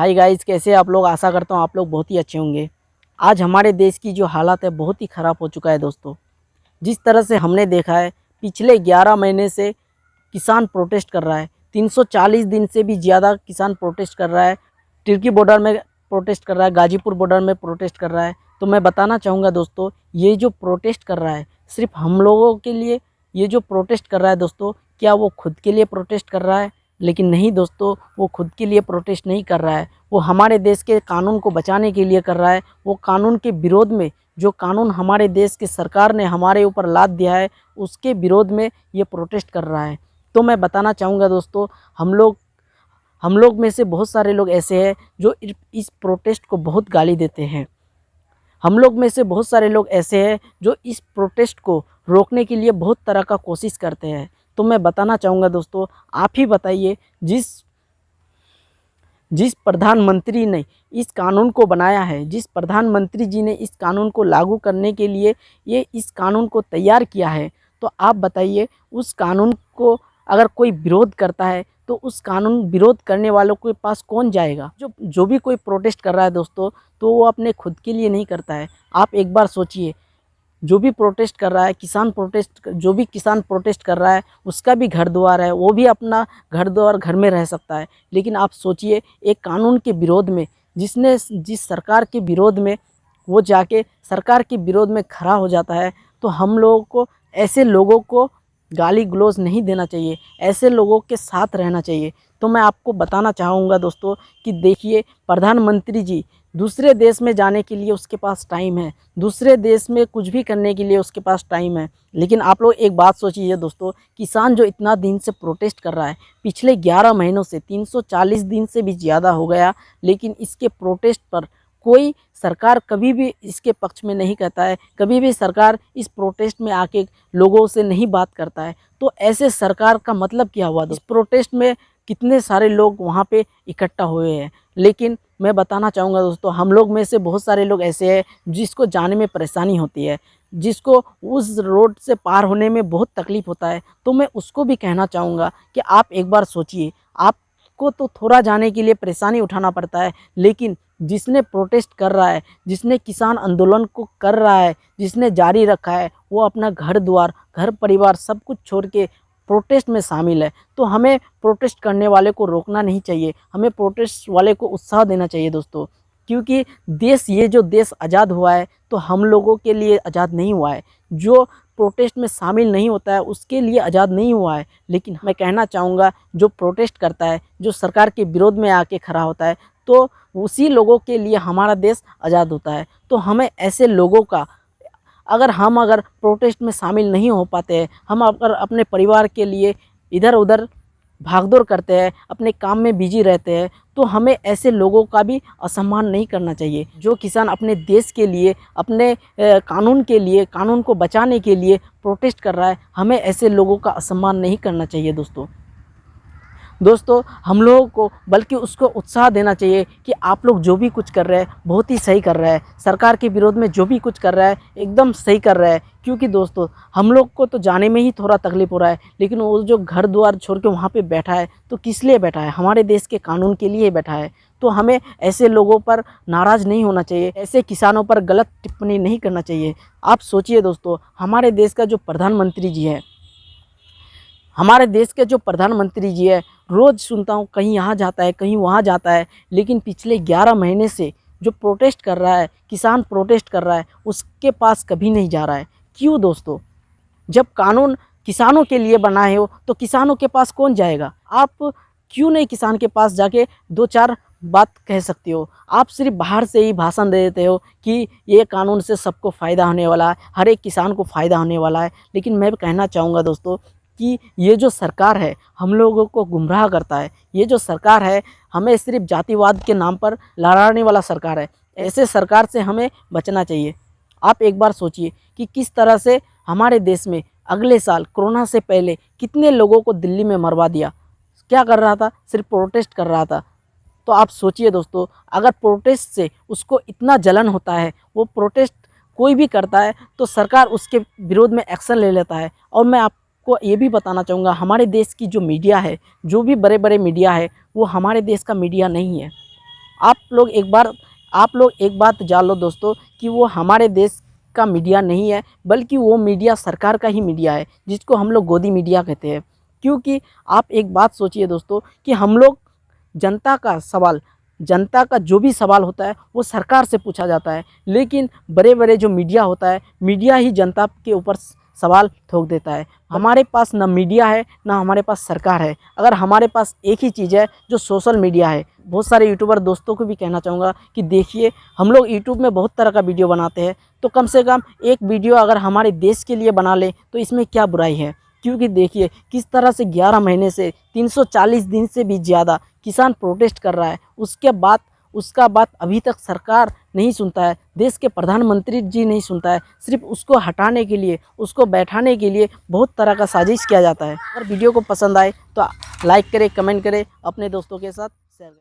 Hi guys, कैसे आप लोग। आशा करता हूँ आप लोग बहुत ही अच्छे होंगे। आज हमारे देश की जो हालत है बहुत ही ख़राब हो चुका है दोस्तों। जिस तरह से हमने देखा है पिछले 11 महीने से किसान प्रोटेस्ट कर रहा है। 340 दिन से भी ज़्यादा किसान प्रोटेस्ट कर रहा है। तिर्की बॉर्डर में प्रोटेस्ट कर रहा है, गाजीपुर बॉर्डर में प्रोटेस्ट कर रहा है। तो मैं बताना चाहूँगा दोस्तों, ये जो प्रोटेस्ट कर रहा है सिर्फ हम लोगों के लिए, ये जो प्रोटेस्ट कर रहा है दोस्तों, क्या वो खुद के लिए प्रोटेस्ट कर रहा है? लेकिन नहीं दोस्तों, वो खुद के लिए प्रोटेस्ट नहीं कर रहा है। वो हमारे देश के कानून को बचाने के लिए कर रहा है। वो कानून के विरोध में, जो कानून हमारे देश की सरकार ने हमारे ऊपर लाद दिया है, उसके विरोध में ये प्रोटेस्ट कर रहा है। तो मैं बताना चाहूँगा दोस्तों, हम लोग में से बहुत सारे लोग ऐसे हैं जो इस प्रोटेस्ट को बहुत गाली देते हैं। हम लोग में से बहुत सारे लोग ऐसे हैं जो इस प्रोटेस्ट को रोकने के लिए बहुत तरह का कोशिश करते हैं। तो मैं बताना चाहूँगा दोस्तों, आप ही बताइए, जिस प्रधानमंत्री ने इस कानून को बनाया है, जिस प्रधानमंत्री जी ने इस कानून को लागू करने के लिए इस कानून को तैयार किया है, तो आप बताइए उस कानून को अगर कोई विरोध करता है तो उस कानून विरोध करने वालों के पास कौन जाएगा? जो भी कोई प्रोटेस्ट कर रहा है दोस्तों, तो वो अपने खुद के लिए नहीं करता है। आप एक बार सोचिए, जो भी प्रोटेस्ट कर रहा है, जो भी किसान प्रोटेस्ट कर रहा है, उसका भी घर द्वार है, वो भी अपना घर द्वार घर में रह सकता है। लेकिन आप सोचिए, एक कानून के विरोध में, जिस सरकार के विरोध में वो जाके सरकार के विरोध में खड़ा हो जाता है, तो हम लोगों को ऐसे लोगों को गाली गलौज नहीं देना चाहिए, ऐसे लोगों के साथ रहना चाहिए। तो मैं आपको बताना चाहूँगा दोस्तों कि देखिए, प्रधानमंत्री जी दूसरे देश में जाने के लिए उसके पास टाइम है, दूसरे देश में कुछ भी करने के लिए उसके पास टाइम है। लेकिन आप लोग एक बात सोचिए दोस्तों, किसान जो इतना दिन से प्रोटेस्ट कर रहा है, पिछले 11 महीनों से 340 दिन से भी ज़्यादा हो गया, लेकिन इसके प्रोटेस्ट पर कोई सरकार कभी भी इसके पक्ष में नहीं कहता है, कभी भी सरकार इस प्रोटेस्ट में आके लोगों से नहीं बात करता है। तो ऐसे सरकार का मतलब क्या हुआ? इस प्रोटेस्ट में कितने सारे लोग वहाँ पे इकट्ठा हुए हैं। लेकिन मैं बताना चाहूँगा दोस्तों, हम लोग में से बहुत सारे लोग ऐसे हैं जिसको जाने में परेशानी होती है, जिसको उस रोड से पार होने में बहुत तकलीफ़ होता है। तो मैं उसको भी कहना चाहूँगा कि आप एक बार सोचिए, आपको तो थोड़ा जाने के लिए परेशानी उठाना पड़ता है, लेकिन जिसने प्रोटेस्ट कर रहा है, जिसने किसान आंदोलन को कर रहा है, जिसने जारी रखा है, वो अपना घर द्वार, घर परिवार सब कुछ छोड़ के प्रोटेस्ट में शामिल है। तो हमें प्रोटेस्ट करने वाले को रोकना नहीं चाहिए, हमें प्रोटेस्ट वाले को उत्साह देना चाहिए दोस्तों। क्योंकि ये जो देश आज़ाद हुआ है, तो हम लोगों के लिए आज़ाद नहीं हुआ है। जो प्रोटेस्ट में शामिल नहीं होता है उसके लिए आज़ाद नहीं हुआ है। लेकिन मैं कहना चाहूँगा, जो प्रोटेस्ट करता है, जो सरकार के विरोध में आके खड़ा होता है, तो उसी लोगों के लिए हमारा देश आज़ाद होता है। तो हमें ऐसे लोगों का, अगर प्रोटेस्ट में शामिल नहीं हो पाते हैं, हम अगर अपने परिवार के लिए इधर उधर भागदौड़ करते हैं, अपने काम में बिजी रहते हैं, तो हमें ऐसे लोगों का भी असम्मान नहीं करना चाहिए। जो किसान अपने देश के लिए, अपने कानून के लिए, कानून को बचाने के लिए प्रोटेस्ट कर रहा है, हमें ऐसे लोगों का असम्मान नहीं करना चाहिए दोस्तों। हम लोगों को बल्कि उसको उत्साह देना चाहिए कि आप लोग जो भी कुछ कर रहे हैं बहुत ही सही कर रहे हैं, सरकार के विरोध में जो भी कुछ कर रहा है एकदम सही कर रहा है। क्योंकि दोस्तों, हम लोग को तो जाने में ही थोड़ा तकलीफ़ हो रहा है, लेकिन वो जो घर द्वार छोड़ के वहाँ पे बैठा है, तो किस लिए बैठा है? हमारे देश के कानून के लिए बैठा है। तो हमें ऐसे लोगों पर नाराज़ नहीं होना चाहिए, ऐसे किसानों पर गलत टिप्पणी नहीं करना चाहिए। आप सोचिए दोस्तों, हमारे देश का जो प्रधानमंत्री जी है, रोज़ सुनता हूँ कहीं यहाँ जाता है, कहीं वहाँ जाता है, लेकिन पिछले 11 महीने से जो प्रोटेस्ट कर रहा है, किसान प्रोटेस्ट कर रहा है, उसके पास कभी नहीं जा रहा है। क्यों दोस्तों? जब कानून किसानों के लिए बना है हो, तो किसानों के पास कौन जाएगा? आप क्यों नहीं किसान के पास जाके 2-4 बात कह सकते हो? आप सिर्फ बाहर से ही भाषण दे देते हो कि ये कानून से सबको फ़ायदा होने वाला है, हर एक किसान को फ़ायदा होने वाला है। लेकिन मैं कहना चाहूँगा दोस्तों कि ये जो सरकार है हम लोगों को गुमराह करता है। ये जो सरकार है हमें सिर्फ जातिवाद के नाम पर लड़ाने वाला सरकार है। ऐसे सरकार से हमें बचना चाहिए। आप एक बार सोचिए कि किस तरह से हमारे देश में अगले साल कोरोना से पहले कितने लोगों को दिल्ली में मरवा दिया। क्या कर रहा था? सिर्फ प्रोटेस्ट कर रहा था। तो आप सोचिए दोस्तों, अगर प्रोटेस्ट से उसको इतना जलन होता है, वो प्रोटेस्ट कोई भी करता है तो सरकार उसके विरोध में एक्शन ले लेता है। और मैं आपको ये भी बताना चाहूँगा, हमारे देश की जो मीडिया है, जो भी बड़े बड़े मीडिया है, वो हमारे देश का मीडिया नहीं है। आप लोग एक बात जान लो दोस्तों कि वो हमारे देश का मीडिया नहीं है, बल्कि वो मीडिया सरकार का ही मीडिया है, जिसको हम लोग गोदी मीडिया कहते हैं। क्योंकि आप एक बात सोचिए दोस्तों कि हम लोग जनता का जो भी सवाल होता है वो सरकार से पूछा जाता है, लेकिन बड़े बड़े जो मीडिया होता है, मीडिया ही जनता के ऊपर सवाल ठोक देता है। हमारे पास ना मीडिया है, ना हमारे पास सरकार है। अगर हमारे पास एक ही चीज़ है जो सोशल मीडिया है। बहुत सारे यूट्यूबर दोस्तों को भी कहना चाहूँगा कि देखिए, हम लोग यूट्यूब में बहुत तरह का वीडियो बनाते हैं, तो कम से कम एक वीडियो अगर हमारे देश के लिए बना ले तो इसमें क्या बुराई है। क्योंकि देखिए किस तरह से 11 महीने से 340 दिन से भी ज़्यादा किसान प्रोटेस्ट कर रहा है, उसका बात अभी तक सरकार नहीं सुनता है, देश के प्रधानमंत्री जी नहीं सुनता है। सिर्फ उसको हटाने के लिए, उसको बैठाने के लिए बहुत तरह का साजिश किया जाता है। अगर वीडियो को पसंद आए तो लाइक करें, कमेंट करें, अपने दोस्तों के साथ शेयर करें।